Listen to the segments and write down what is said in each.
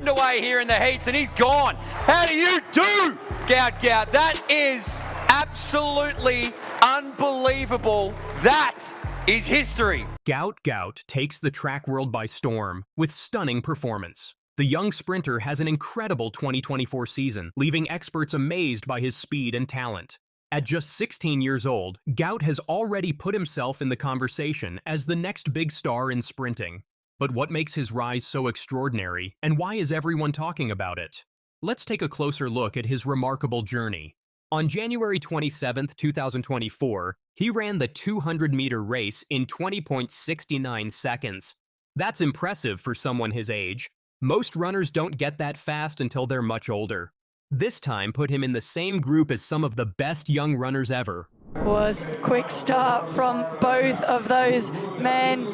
away here in the heats, and he's gone. How do you do, Gout Gout? That is absolutely unbelievable. That is history. Gout Gout takes the track world by storm with stunning performance. The young sprinter has an incredible 2024 season, leaving experts amazed by his speed and talent. At just 16 years old, Gout has already put himself in the conversation as the next big star in sprinting. But what makes his rise so extraordinary, and why is everyone talking about it? Let's take a closer look at his remarkable journey. On January 27, 2024, he ran the 200-meter race in 20.69 seconds. That's impressive for someone his age. Most runners don't get that fast until they're much older. This time put him in the same group as some of the best young runners ever. Was a quick start from both of those men.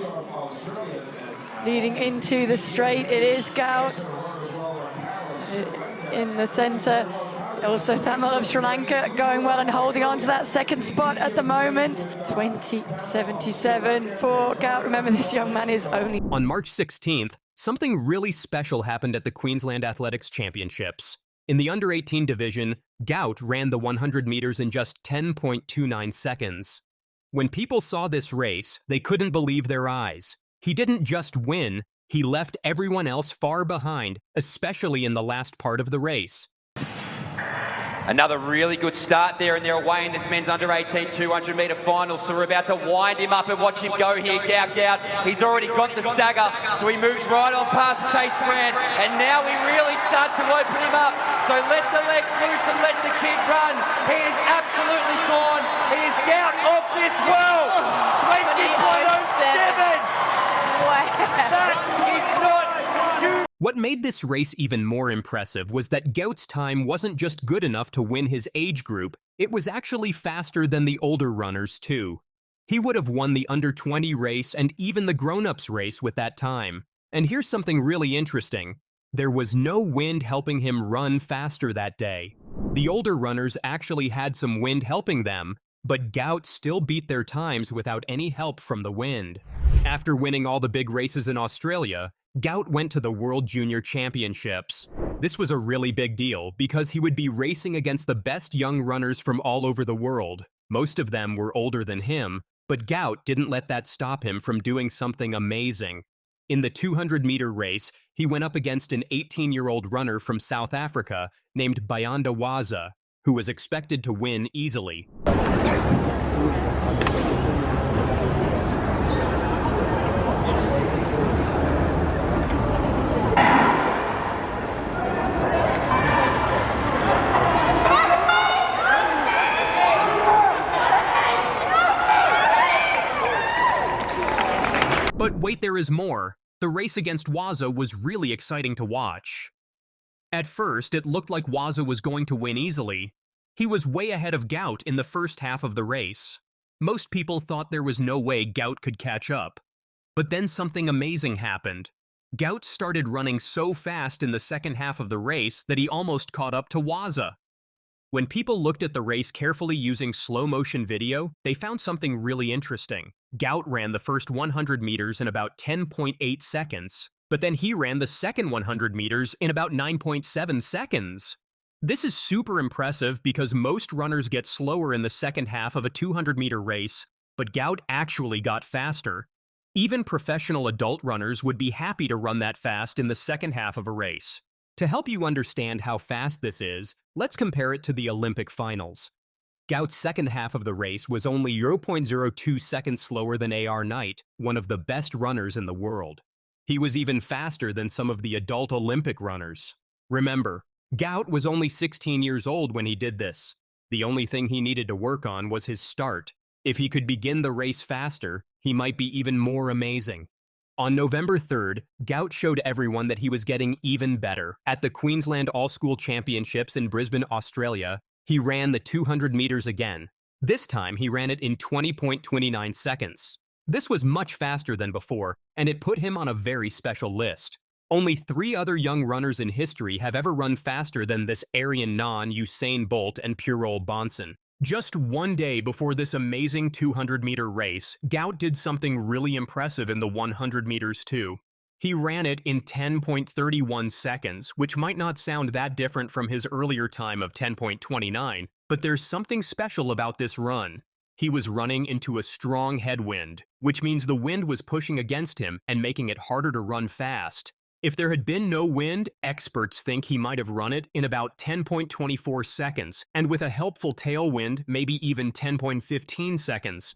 Leading into the straight, it is Gout in the center. Also Thamel of Sri Lanka going well and holding on to that second spot at the moment. 20.77 for Gout. Remember, this young man is only... On March 16th, something really special happened at the Queensland Athletics Championships. In the under-18 division, Gout ran the 100 meters in just 10.29 seconds. When people saw this race, they couldn't believe their eyes. He didn't just win, he left everyone else far behind, especially in the last part of the race. Another really good start there, and they're away in this men's under-18 200-meter final, so we're about to wind him up and watch him go here, Gout Gout. He's already got the stagger, so he moves right on past Chase Grant, and now we really start to open him up. So let the legs loose and let the kid run. He is absolutely gone. He is Gout of this world. 20.07. Wow. That is not huge. What made this race even more impressive was that Gout's time wasn't just good enough to win his age group, it was actually faster than the older runners too. He would have won the under-20 race and even the grown-ups race with that time. And here's something really interesting. There was no wind helping him run faster that day. The older runners actually had some wind helping them, but Gout still beat their times without any help from the wind. After winning all the big races in Australia, Gout went to the World Junior Championships. This was a really big deal because he would be racing against the best young runners from all over the world. Most of them were older than him, but Gout didn't let that stop him from doing something amazing. In the 200-meter race, he went up against an 18-year-old runner from South Africa named Bayanda Waza, who was expected to win easily. But wait, there is more. The race against Waza was really exciting to watch. At first, it looked like Waza was going to win easily. He was way ahead of Gout in the first half of the race. Most people thought there was no way Gout could catch up. But then something amazing happened. Gout started running so fast in the second half of the race that he almost caught up to Waza. When people looked at the race carefully using slow-motion video, they found something really interesting. Gout ran the first 100 meters in about 10.8 seconds, but then he ran the second 100 meters in about 9.7 seconds. This is super impressive because most runners get slower in the second half of a 200-meter race, but Gout actually got faster. Even professional adult runners would be happy to run that fast in the second half of a race. To help you understand how fast this is, let's compare it to the Olympic finals. Gout's second half of the race was only 0.02 seconds slower than A.R. Knight, one of the best runners in the world. He was even faster than some of the adult Olympic runners. Remember, Gout was only 16 years old when he did this. The only thing he needed to work on was his start. If he could begin the race faster, he might be even more amazing. On November 3rd, Gout showed everyone that he was getting even better. At the Queensland All-School Championships in Brisbane, Australia, he ran the 200 meters again. This time, he ran it in 20.29 seconds. This was much faster than before, and it put him on a very special list. Only 3 other young runners in history have ever run faster than this Aryan Non, Usain Bolt, and Purol Bonson. Just one day before this amazing 200-meter race, Gout did something really impressive in the 100 meters too. He ran it in 10.31 seconds, which might not sound that different from his earlier time of 10.29, but there's something special about this run. He was running into a strong headwind, which means the wind was pushing against him and making it harder to run fast. If there had been no wind, experts think he might have run it in about 10.24 seconds, and with a helpful tailwind, maybe even 10.15 seconds.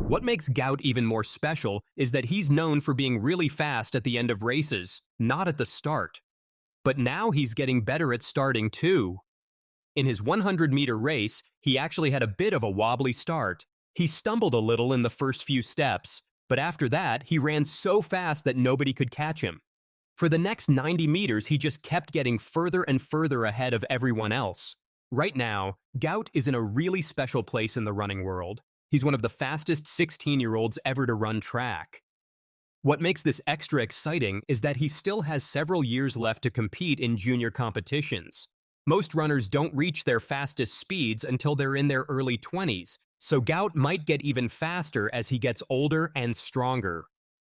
What makes Gout even more special is that he's known for being really fast at the end of races, not at the start. But now he's getting better at starting too. In his 100-meter race, he actually had a bit of a wobbly start. He stumbled a little in the first few steps, but after that, he ran so fast that nobody could catch him. For the next 90 meters, he just kept getting further and further ahead of everyone else. Right now, Gout is in a really special place in the running world. He's one of the fastest 16-year-olds ever to run track. What makes this extra exciting is that he still has several years left to compete in junior competitions. Most runners don't reach their fastest speeds until they're in their early 20s, so Gout might get even faster as he gets older and stronger.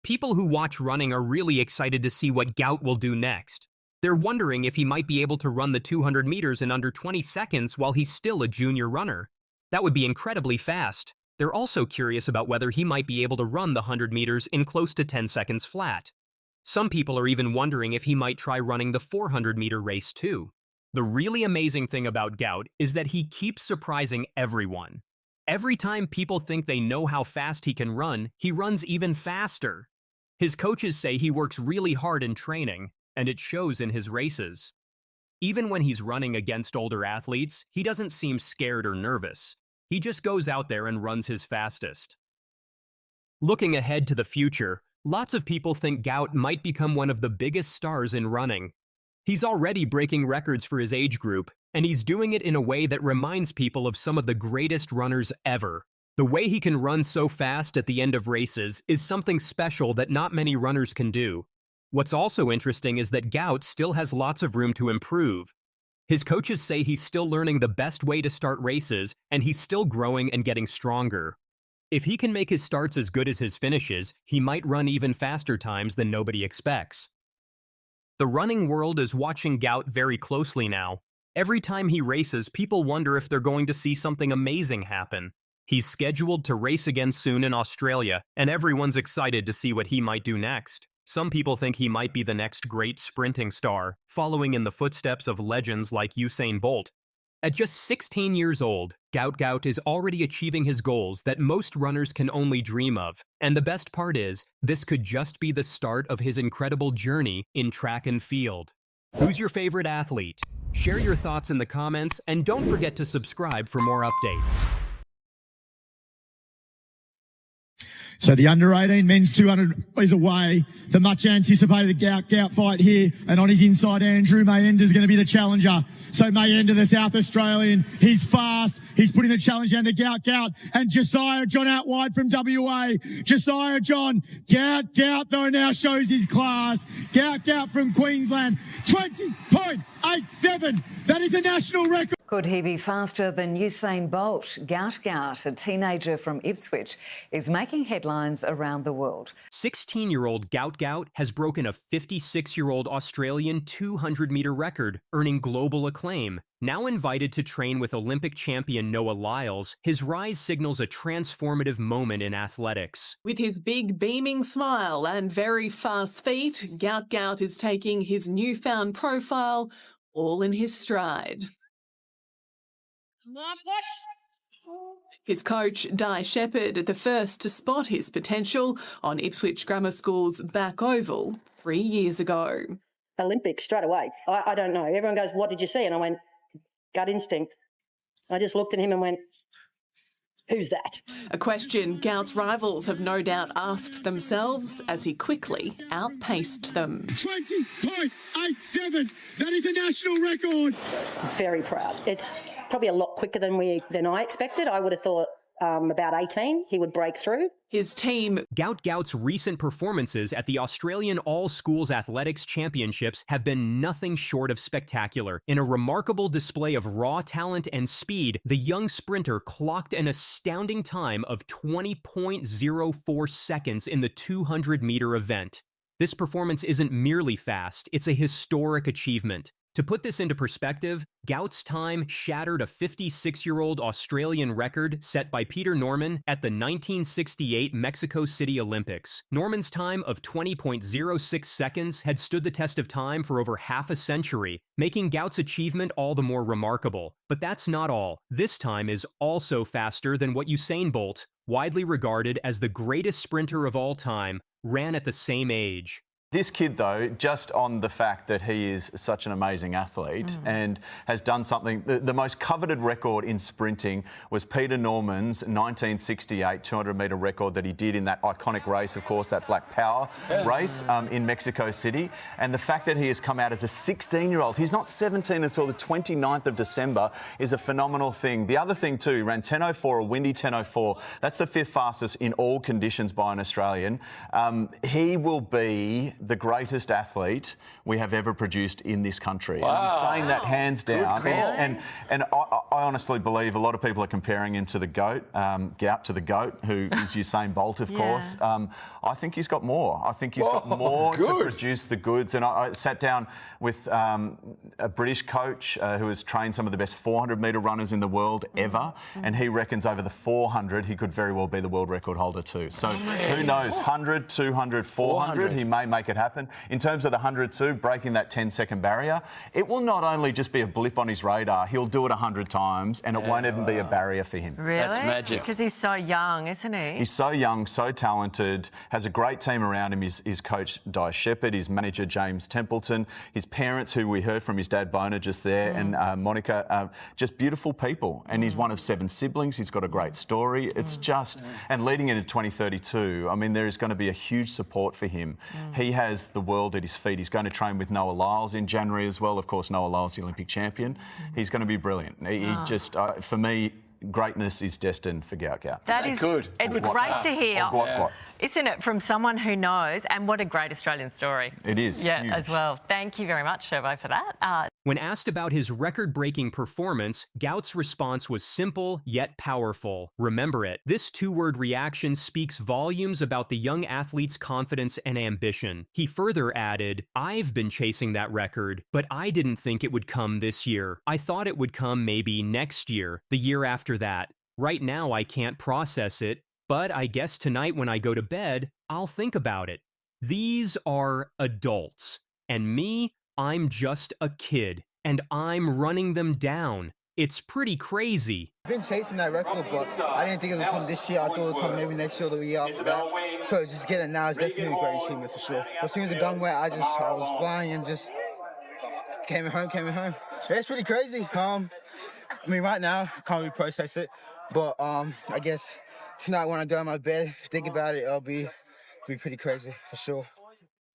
People who watch running are really excited to see what Gout will do next. They're wondering if he might be able to run the 200 meters in under 20 seconds while he's still a junior runner. That would be incredibly fast. They're also curious about whether he might be able to run the 100 meters in close to 10 seconds flat. Some people are even wondering if he might try running the 400-meter race too. The really amazing thing about Gout is that he keeps surprising everyone. Every time people think they know how fast he can run, he runs even faster. His coaches say he works really hard in training, and it shows in his races. Even when he's running against older athletes, he doesn't seem scared or nervous. He just goes out there and runs his fastest. Looking ahead to the future, lots of people think Gout might become one of the biggest stars in running. He's already breaking records for his age group, and he's doing it in a way that reminds people of some of the greatest runners ever. The way he can run so fast at the end of races is something special that not many runners can do. What's also interesting is that Gout still has lots of room to improve. His coaches say he's still learning the best way to start races, and he's still growing and getting stronger. If he can make his starts as good as his finishes, he might run even faster times than nobody expects. The running world is watching Gout very closely now. Every time he races, people wonder if they're going to see something amazing happen. He's scheduled to race again soon in Australia, and everyone's excited to see what he might do next. Some people think he might be the next great sprinting star, following in the footsteps of legends like Usain Bolt. At just 16 years old, Gout Gout is already achieving his goals that most runners can only dream of. And the best part is, this could just be the start of his incredible journey in track and field. Who's your favorite athlete? Share your thoughts in the comments, and don't forget to subscribe for more updates. So the under-18 men's 200 is away. The much-anticipated Gout Gout fight here. And on his inside, Andrew Mayenda is going to be the challenger. So Mayenda, the South Australian, he's fast. He's putting the challenge down to Gout Gout. And Josiah John out wide from WA. Josiah John. Gout Gout, though, now shows his class. Gout Gout from Queensland. 20.87. That is a national record. Could he be faster than Usain Bolt? Gout Gout, a teenager from Ipswich, is making headlines around the world. 16-year-old Gout Gout has broken a 56-year-old Australian 200-meter record, earning global acclaim. Now invited to train with Olympic champion Noah Lyles, his rise signals a transformative moment in athletics. With his big beaming smile and very fast feet, Gout Gout is taking his newfound profile all in his stride. His coach, Di Shepherd, the first to spot his potential on Ipswich Grammar School's back oval 3 years ago. Olympics straight away. I don't know. Everyone goes, what did you see? And I went, gut instinct. I just looked at him and went, Who's that? A question Gout's rivals have no doubt asked themselves as he quickly outpaced them. 20.87. That is a national record. Very proud. It's probably a lot quicker than I expected. I would have thought about 18 he would break through. His team. Gout Gout's recent performances at the Australian All-Schools Athletics Championships have been nothing short of spectacular. In a remarkable display of raw talent and speed, the young sprinter clocked an astounding time of 20.04 seconds in the 200-meter event. This performance isn't merely fast, it's a historic achievement. To put this into perspective, Gout's time shattered a 56-year-old Australian record set by Peter Norman at the 1968 Mexico City Olympics. Norman's time of 20.06 seconds had stood the test of time for over half a century, making Gout's achievement all the more remarkable. But that's not all. This time is also faster than what Usain Bolt, widely regarded as the greatest sprinter of all time, ran at the same age. This kid, though, just on the fact that he is such an amazing athlete and has done something, the most coveted record in sprinting was Peter Norman's 1968 200-metre record that he did in that iconic race, of course, that Black Power race in Mexico City. And the fact that he has come out as a 16-year-old, he's not 17 until the 29th of December, is a phenomenal thing. The other thing, too, he ran 10.04, a windy 10.04. That's the 5th fastest in all conditions by an Australian. He will be the greatest athlete we have ever produced in this country. Wow. And I'm saying that hands down. And I honestly believe a lot of people are comparing him to the GOAT, Gout to the GOAT, who is Usain Bolt, of course. I think he's got more. I think he's got more to produce the goods. And I sat down with a British coach who has trained some of the best 400-metre runners in the world ever, and he reckons over the 400 he could very well be the world record holder too. So who knows, 100, 200, 400, he may make it happen. In terms of the 100 too, breaking that 10-second barrier, it will not only just be a blip on his radar, he'll do it 100 times and it won't even be a barrier for him. Really? That's magic. Because he's so young, isn't he? He's so young, so talented, has a great team around him. His coach, Di Shepherd, his manager, James Templeton, his parents, who we heard from, his dad, Bona, just there, and Monica, just beautiful people. And he's one of 7 siblings. He's got a great story. It's just, and leading into 2032, I mean, there is going to be a huge support for him. He has the world at his feet. He's going to train with Noah Lyles in January as well. Of course, Noah Lyles, the Olympic champion. He's going to be brilliant. He just, for me, greatness is destined for Gout Gout. That is good. It's great to hear, Isn't it, from someone who knows, and what a great Australian story. It is. Yeah, huge. as well. Thank you very much, Sherbo, for that. When asked about his record-breaking performance, Gout's response was simple yet powerful. Remember it. This 2-word reaction speaks volumes about the young athlete's confidence and ambition. He further added, "I've been chasing that record, but I didn't think it would come this year. I thought it would come maybe next year, the year after that. Right now I can't process it, but I guess tonight when I go to bed, I'll think about it." These are adults. And me, I'm just a kid, and I'm running them down. It's pretty crazy. I've been chasing that record, but I didn't think it would come this year. I thought it would come maybe next year or the year after that. So just getting it now is definitely a great achievement for sure. As soon as the gun went, I was flying and just came home. Yeah, it's pretty crazy. I mean, right now, I can't really process it, but I guess tonight when I go in my bed, think about it, it'll be pretty crazy for sure.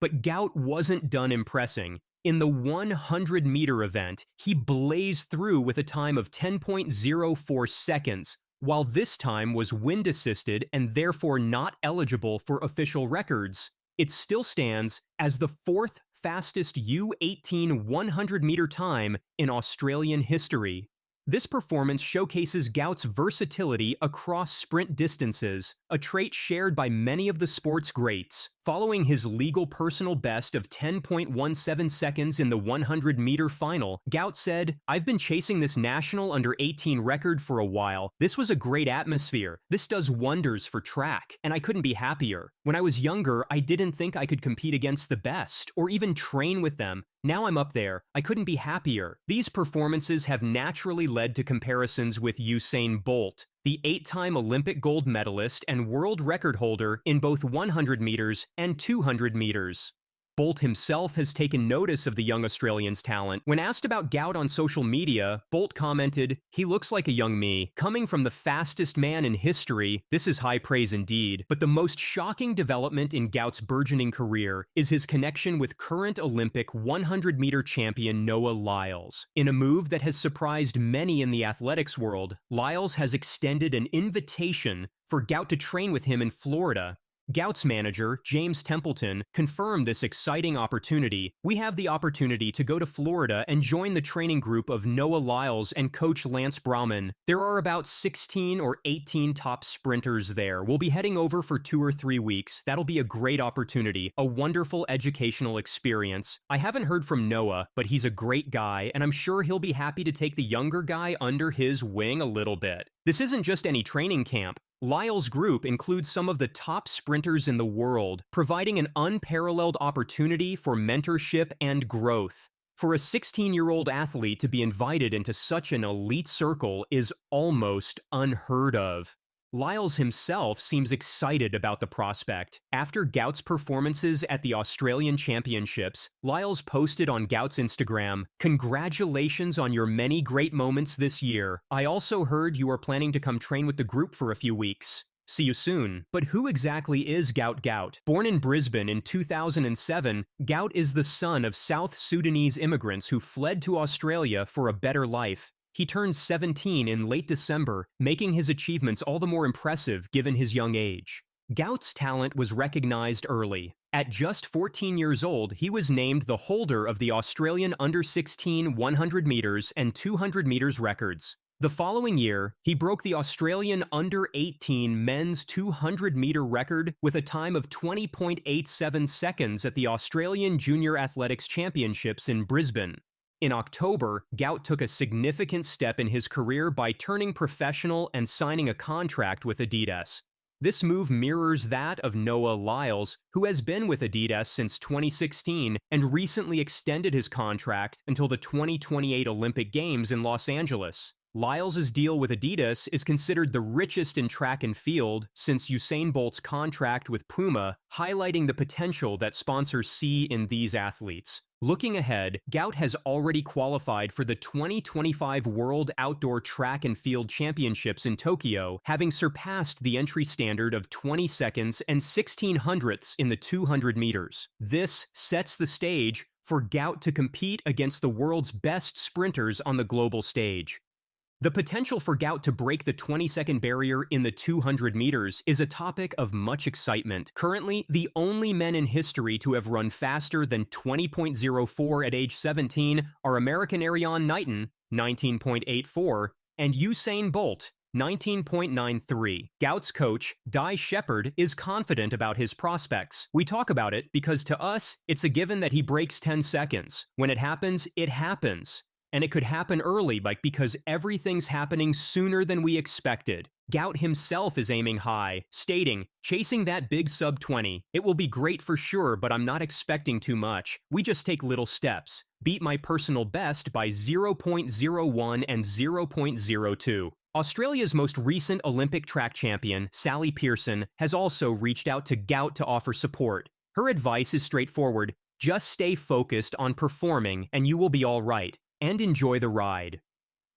But Gout wasn't done impressing. In the 100-meter event, he blazed through with a time of 10.04 seconds, while this time was wind-assisted and therefore not eligible for official records. It still stands as the 4th fastest U18 100-meter time in Australian history. This performance showcases Gout's versatility across sprint distances, a trait shared by many of the sport's greats. Following his legal personal best of 10.17 seconds in the 100-meter final, Gout said, "I've been chasing this national under-18 record for a while. This was a great atmosphere. This does wonders for track, and I couldn't be happier. When I was younger, I didn't think I could compete against the best, or even train with them. Now I'm up there. I couldn't be happier." These performances have naturally led to comparisons with Usain Bolt, the 8-time Olympic gold medalist and world record holder in both 100 meters and 200 meters. Bolt himself has taken notice of the young Australian's talent. When asked about Gout on social media, Bolt commented, "He looks like a young me. Coming from the fastest man in history, this is high praise indeed." But the most shocking development in Gout's burgeoning career is his connection with current Olympic 100-meter champion Noah Lyles. In a move that has surprised many in the athletics world, Lyles has extended an invitation for Gout to train with him in Florida. Gout's manager, James Templeton, confirmed this exciting opportunity. "We have the opportunity to go to Florida and join the training group of Noah Lyles and coach Lance Brahman. There are about 16 or 18 top sprinters there. We'll be heading over for 2 or 3 weeks. That'll be a great opportunity, a wonderful educational experience. I haven't heard from Noah, but he's a great guy, and I'm sure he'll be happy to take the younger guy under his wing a little bit." This isn't just any training camp. Lyle's group includes some of the top sprinters in the world, providing an unparalleled opportunity for mentorship and growth. For a 16-year-old athlete to be invited into such an elite circle is almost unheard of. Lyles himself seems excited about the prospect. After Gout's performances at the Australian Championships, Lyles posted on Gout's Instagram, "Congratulations on your many great moments this year. I also heard you are planning to come train with the group for a few weeks. See you soon." But who exactly is Gout Gout? Born in Brisbane in 2007, Gout is the son of South Sudanese immigrants who fled to Australia for a better life. He turned 17 in late December, making his achievements all the more impressive given his young age. Gout's talent was recognized early. At just 14 years old, he was named the holder of the Australian under-16 100 meters and 200 meters records. The following year, he broke the Australian under-18 men's 200-meter record with a time of 20.87 seconds at the Australian Junior Athletics Championships in Brisbane. In October, Gout took a significant step in his career by turning professional and signing a contract with Adidas. This move mirrors that of Noah Lyles, who has been with Adidas since 2016 and recently extended his contract until the 2028 Olympic Games in Los Angeles. Lyles' deal with Adidas is considered the richest in track and field since Usain Bolt's contract with Puma, highlighting the potential that sponsors see in these athletes. Looking ahead, Gout has already qualified for the 2025 World Outdoor Track and Field Championships in Tokyo, having surpassed the entry standard of 20 seconds and 16 hundredths in the 200 meters. This sets the stage for Gout to compete against the world's best sprinters on the global stage. The potential for Gout to break the 20-second barrier in the 200 meters is a topic of much excitement. Currently, the only men in history to have run faster than 20.04 at age 17 are American Ariane Knighton, 19.84, and Usain Bolt, 19.93. Gout's coach, Di Shepherd, is confident about his prospects. "We talk about it because to us, it's a given that he breaks 10 seconds. When it happens, it happens. And it could happen early, because everything's happening sooner than we expected." Gout himself is aiming high, stating, "Chasing that big sub-20. It will be great for sure, but I'm not expecting too much. We just take little steps. Beat my personal best by 0.01 and 0.02. Australia's most recent Olympic track champion, Sally Pearson, has also reached out to Gout to offer support. Her advice is straightforward. Just stay focused on performing and you will be all right. And enjoy the ride.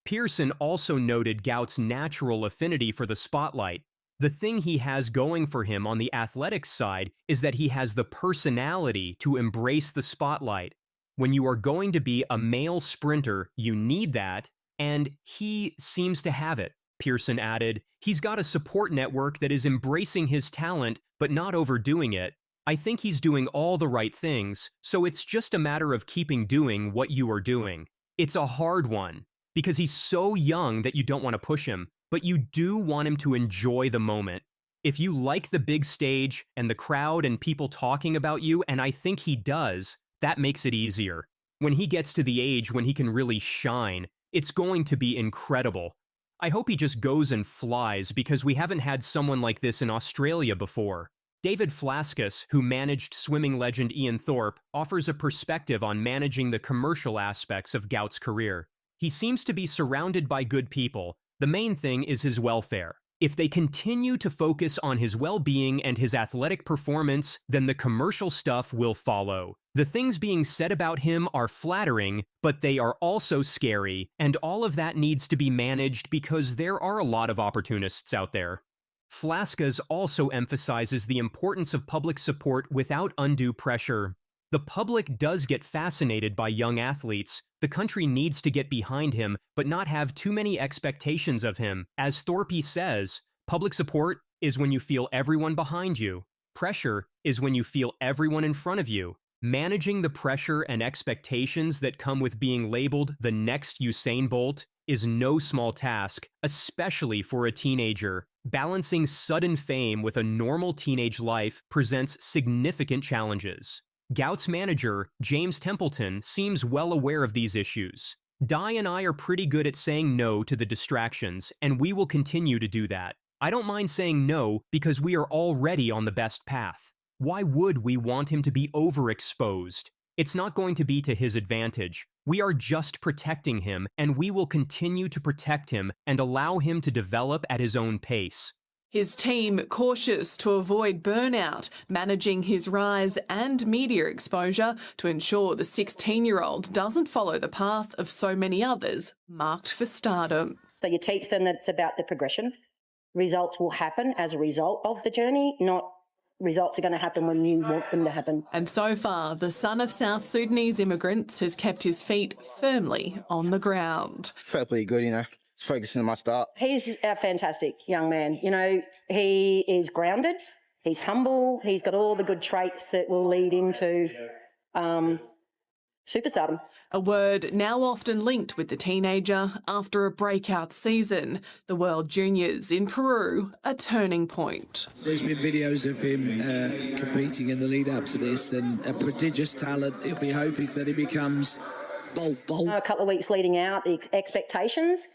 Pearson also noted Gout's natural affinity for the spotlight. The thing he has going for him on the athletics side is that he has the personality to embrace the spotlight. When you are going to be a male sprinter, you need that, and he seems to have it. Pearson added, "He's got a support network that is embracing his talent, but not overdoing it. I think he's doing all the right things, so it's just a matter of keeping doing what you are doing." It's a hard one, because he's so young that you don't want to push him, but you do want him to enjoy the moment. If you like the big stage and the crowd and people talking about you, and I think he does, that makes it easier. When he gets to the age when he can really shine, it's going to be incredible. I hope he just goes and flies, because we haven't had someone like this in Australia before. David Flaskus, who managed swimming legend Ian Thorpe, offers a perspective on managing the commercial aspects of Gout's career. He seems to be surrounded by good people. The main thing is his welfare. If they continue to focus on his well-being and his athletic performance, then the commercial stuff will follow. The things being said about him are flattering, but they are also scary, and all of that needs to be managed because there are a lot of opportunists out there. Flaskas also emphasizes the importance of public support without undue pressure. The public does get fascinated by young athletes. The country needs to get behind him, but not have too many expectations of him. As Thorpe says, public support is when you feel everyone behind you. Pressure is when you feel everyone in front of you. Managing the pressure and expectations that come with being labeled the next Usain Bolt is no small task, especially for a teenager. Balancing sudden fame with a normal teenage life presents significant challenges. Gout's manager, James Templeton, seems well aware of these issues. Di and I are pretty good at saying no to the distractions, and we will continue to do that. I don't mind saying no because we are already on the best path. Why would we want him to be overexposed? It's not going to be to his advantage. We are just protecting him, and we will continue to protect him and allow him to develop at his own pace. His team cautious to avoid burnout, managing his rise and media exposure to ensure the 16-year-old doesn't follow the path of so many others marked for stardom. So you teach them that it's about the progression. Results will happen as a result of the journey, not results are going to happen when you want them to happen. And so far, the son of South Sudanese immigrants has kept his feet firmly on the ground. Felt pretty good, you know. Focusing on my start. He's a fantastic young man. You know, he is grounded, he's humble, he's got all the good traits that will lead into superstardom. A word now often linked with the teenager after a breakout season. The World Juniors in Peru, a turning point. There's been videos of him competing in the lead up to this, and a prodigious talent. He'll be hoping that he becomes Bolt. A couple of weeks leading out, the expectations.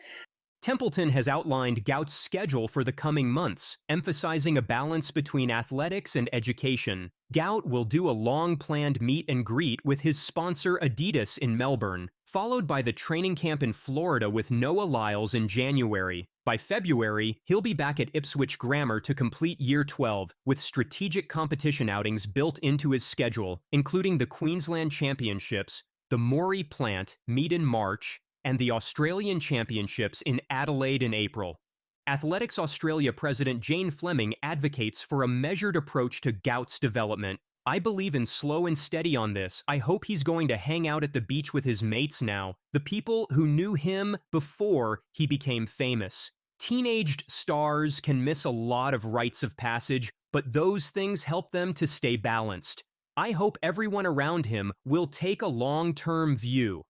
Templeton has outlined Gout's schedule for the coming months, emphasizing a balance between athletics and education. Gout will do a long-planned meet and greet with his sponsor Adidas in Melbourne, followed by the training camp in Florida with Noah Lyles in January. By February, he'll be back at Ipswich Grammar to complete Year 12, with strategic competition outings built into his schedule, including the Queensland Championships, the Moree Plant meet in March, and the Australian Championships in Adelaide in April. Athletics Australia President Jane Fleming advocates for a measured approach to Gout's development. I believe in slow and steady on this. I hope he's going to hang out at the beach with his mates now, the people who knew him before he became famous. Teenaged stars can miss a lot of rites of passage, but those things help them to stay balanced. I hope everyone around him will take a long-term view.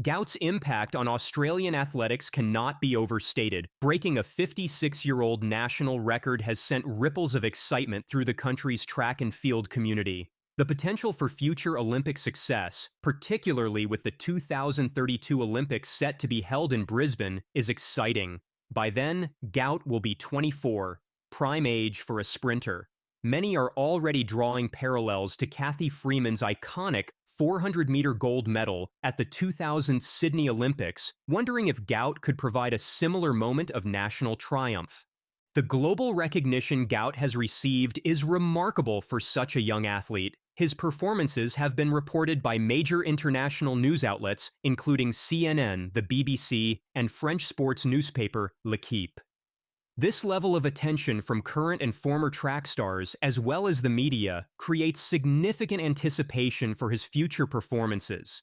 Gout's impact on Australian athletics cannot be overstated. Breaking a 56-year-old national record has sent ripples of excitement through the country's track and field community. The potential for future Olympic success, particularly with the 2032 Olympics set to be held in Brisbane, is exciting. By then, Gout will be 24, prime age for a sprinter. Many are already drawing parallels to Kathy Freeman's iconic 400-meter gold medal at the 2000 Sydney Olympics, wondering if Gout could provide a similar moment of national triumph. The global recognition Gout has received is remarkable for such a young athlete. His performances have been reported by major international news outlets, including CNN, the BBC, and French sports newspaper L'Équipe. This level of attention from current and former track stars, as well as the media, creates significant anticipation for his future performances.